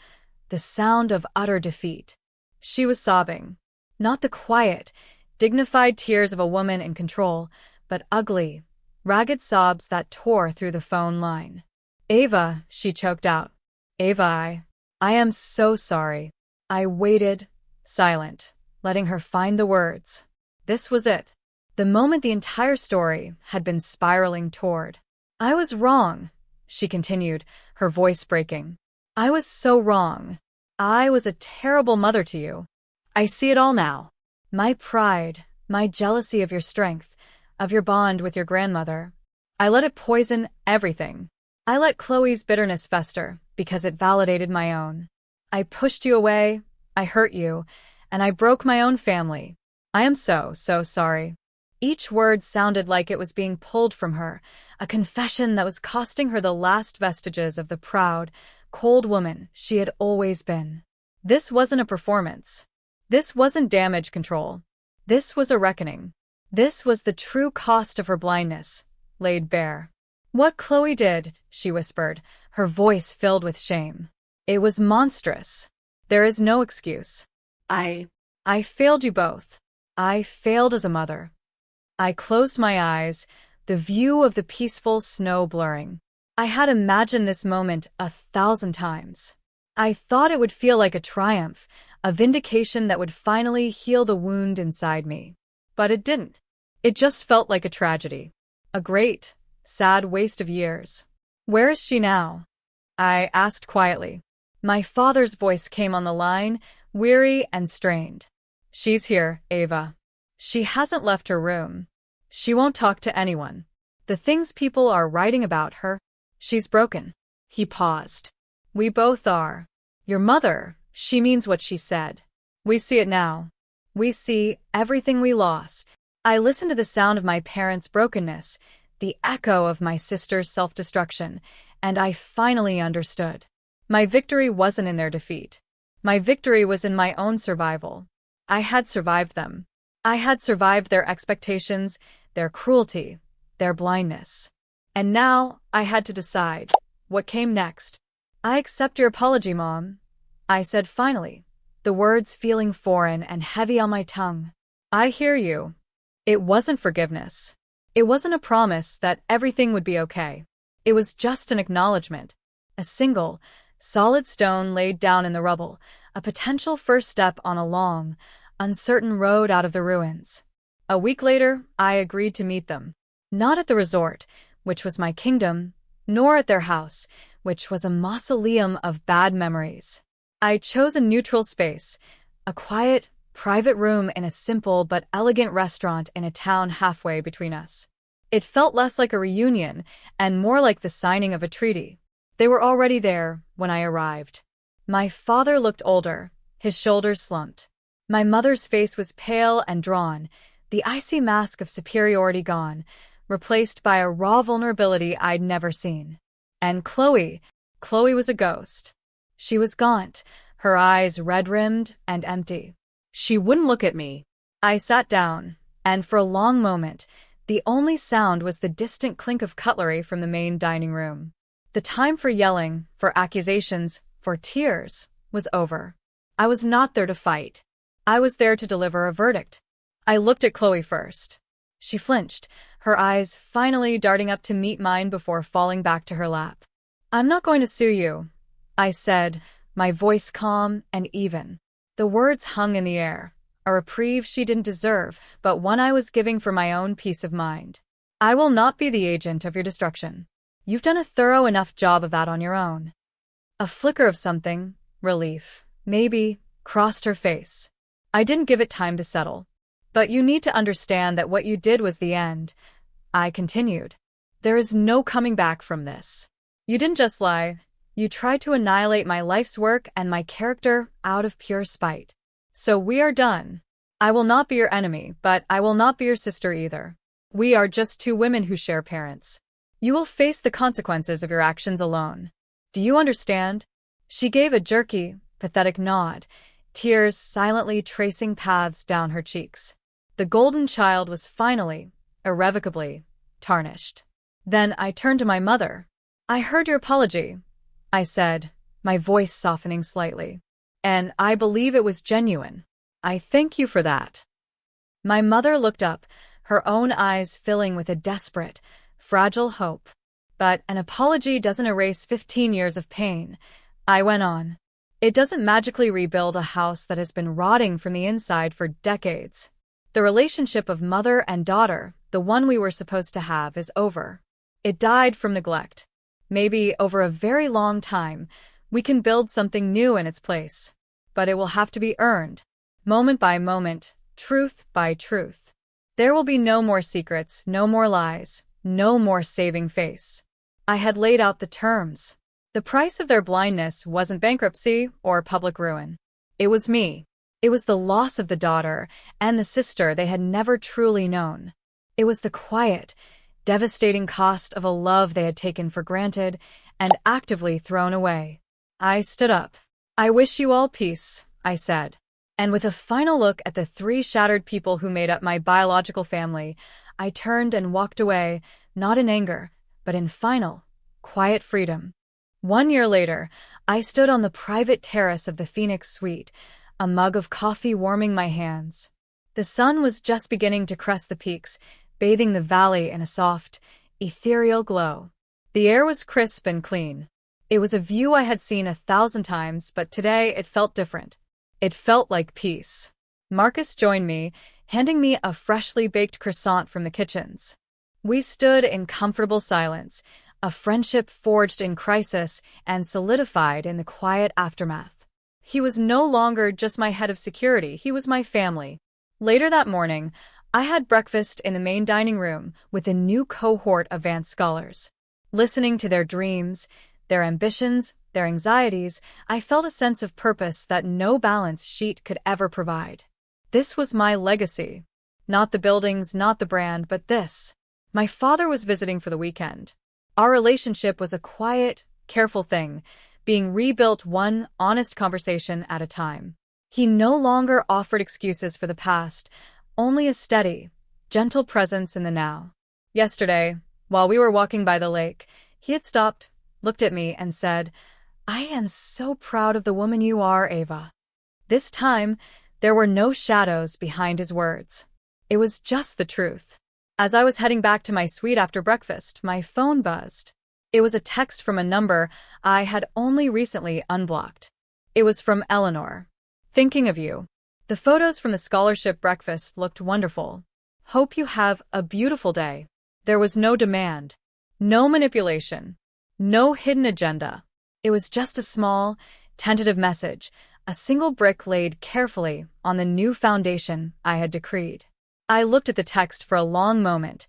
the sound of utter defeat. She was sobbing. Not the quiet, dignified tears of a woman in control, but ugly, ragged sobs that tore through the phone line. "Ava," she choked out. "Ava, I am so sorry." I waited, silent, letting her find the words. This was it. The moment the entire story had been spiraling toward. "I was wrong," she continued, her voice breaking. "I was so wrong. I was a terrible mother to you. I see it all now. My pride, my jealousy of your strength, of your bond with your grandmother. I let it poison everything. I let Chloe's bitterness fester because it validated my own. I pushed you away, I hurt you, and I broke my own family. I am so sorry." Each word sounded like it was being pulled from her, a confession that was costing her the last vestiges of the proud, cold woman she had always been. This wasn't a performance. This wasn't damage control. This was a reckoning. This was the true cost of her blindness, laid bare. "What Chloe did," she whispered, her voice filled with shame. "It was monstrous. There is no excuse. I failed you both. I failed as a mother." I closed my eyes, the view of the peaceful snow blurring. I had imagined this moment 1,000 times. I thought it would feel like a triumph, a vindication that would finally heal the wound inside me. But it didn't. It just felt like a tragedy. A great, sad waste of years. "Where is she now?" I asked quietly. My father's voice came on the line, weary and strained. "She's here, Ava. She hasn't left her room. She won't talk to anyone. The things people are writing about her, she's broken." He paused. "We both are. Your mother, she means what she said. We see it now. We see everything we lost." I listened to the sound of my parents' brokenness, the echo of my sister's self-destruction, and I finally understood. My victory wasn't in their defeat. My victory was in my own survival. I had survived them. I had survived their expectations, their cruelty, their blindness. And now I had to decide what came next. "I accept your apology, Mom," I said finally, the words feeling foreign and heavy on my tongue. "I hear you." It wasn't forgiveness. It wasn't a promise that everything would be okay. It was just an acknowledgement, a single, solid stone laid down in the rubble, a potential first step on a long, uncertain road out of the ruins. A week later, I agreed to meet them. Not at the resort, which was my kingdom, nor at their house, which was a mausoleum of bad memories. I chose a neutral space, a quiet, private room in a simple but elegant restaurant in a town halfway between us. It felt less like a reunion and more like the signing of a treaty. They were already there when I arrived. My father looked older, his shoulders slumped. My mother's face was pale and drawn, the icy mask of superiority gone, replaced by a raw vulnerability I'd never seen. And Chloe was a ghost. She was gaunt, her eyes red-rimmed and empty. She wouldn't look at me. I sat down, and for a long moment, The only sound was the distant clink of cutlery from the main dining room. The time for yelling, for accusations, for tears was over. I was not there to fight. I was there to deliver a verdict. I looked at Chloe first. She flinched, her eyes finally darting up to meet mine before falling back to her lap. "I'm not going to sue you," I said, my voice calm and even. The words hung in the air, a reprieve she didn't deserve, but one I was giving for my own peace of mind. "I will not be the agent of your destruction. You've done a thorough enough job of that on your own." A flicker of something, relief, maybe, crossed her face. I didn't give it time to settle. "But you need to understand that what you did was the end," I continued. "There is no coming back from this. You didn't just lie. You tried to annihilate my life's work and my character out of pure spite. So we are done. I will not be your enemy, but I will not be your sister either. We are just two women who share parents. You will face the consequences of your actions alone. Do you understand?" She gave a jerky, pathetic nod, tears silently tracing paths down her cheeks. The golden child was finally, irrevocably, tarnished. Then I turned to my mother. "I heard your apology," I said, my voice softening slightly. "And I believe it was genuine. I thank you for that." My mother looked up, her own eyes filling with a desperate, fragile hope. "But an apology doesn't erase 15 years of pain," I went on. "It doesn't magically rebuild a house that has been rotting from the inside for decades. The relationship of mother and daughter, the one we were supposed to have, is over. It died from neglect. Maybe over a very long time, we can build something new in its place. But it will have to be earned, moment by moment, truth by truth. There will be no more secrets, no more lies, no more saving face." I had laid out the terms. The price of their blindness wasn't bankruptcy or public ruin. It was me. It was the loss of the daughter and the sister they had never truly known. It was the quiet, devastating cost of a love they had taken for granted and actively thrown away. I stood up. "I wish you all peace," I said. And with a final look at the 3 shattered people who made up my biological family, I turned and walked away, not in anger, but in final, quiet freedom. 1 year later, I stood on the private terrace of the Phoenix Suite, a mug of coffee warming my hands. The sun was just beginning to crest the peaks, bathing the valley in a soft, ethereal glow. The air was crisp and clean. It was a view I had seen 1,000 times, but today it felt different. It felt like peace. Marcus joined me, handing me a freshly baked croissant from the kitchens. We stood in comfortable silence, a friendship forged in crisis and solidified in the quiet aftermath. He was no longer just my head of security, he was my family. Later that morning, I had breakfast in the main dining room with a new cohort of advanced scholars. Listening to their dreams, their ambitions, their anxieties, I felt a sense of purpose that no balance sheet could ever provide. This was my legacy. Not the buildings, not the brand, but this. My father was visiting for the weekend. Our relationship was a quiet, careful thing, being rebuilt one honest conversation at a time. He no longer offered excuses for the past, only a steady, gentle presence in the now. Yesterday, while we were walking by the lake, he had stopped, looked at me, and said, "I am so proud of the woman you are, Ava." This time, there were no shadows behind his words. It was just the truth. As I was heading back to my suite after breakfast, my phone buzzed. It was a text from a number I had only recently unblocked. It was from Eleanor. "Thinking of you. The photos from the scholarship breakfast looked wonderful. Hope you have a beautiful day." There was no demand, no manipulation, no hidden agenda. It was just a small, tentative message, a single brick laid carefully on the new foundation I had decreed. I looked at the text for a long moment,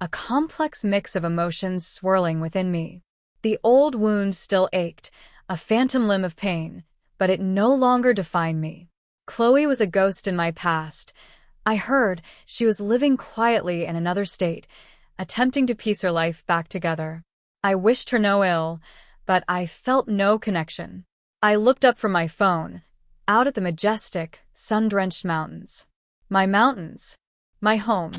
a complex mix of emotions swirling within me. The old wound still ached, a phantom limb of pain, but it no longer defined me. Chloe was a ghost in my past. I heard she was living quietly in another state, attempting to piece her life back together. I wished her no ill, but I felt no connection. I looked up from my phone, out at the majestic, sun-drenched mountains. My mountains. My home.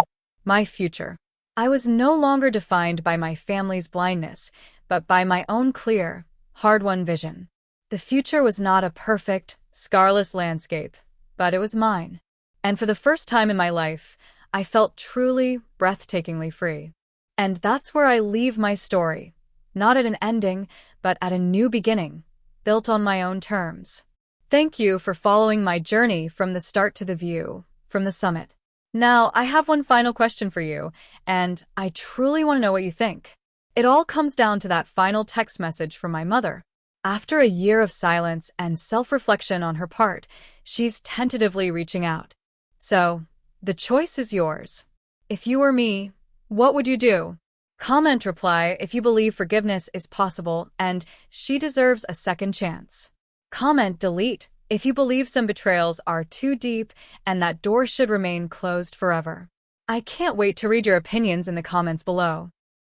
My future. I was no longer defined by my family's blindness, but by my own clear, hard-won vision. The future was not a perfect, scarless landscape, but it was mine. And for the first time in my life, I felt truly, breathtakingly free. And that's where I leave my story. Not at an ending, but at a new beginning, built on my own terms. Thank you for following my journey from the start to the view, from the summit. Now, I have one final question for you, and I truly want to know what you think. It all comes down to that final text message from my mother. After a year of silence and self-reflection on her part, she's tentatively reaching out. So, the choice is yours. If you were me, what would you do? Comment reply if you believe forgiveness is possible and she deserves a second chance. Comment delete if you believe some betrayals are too deep and that door should remain closed forever. I can't wait to read your opinions in the comments below.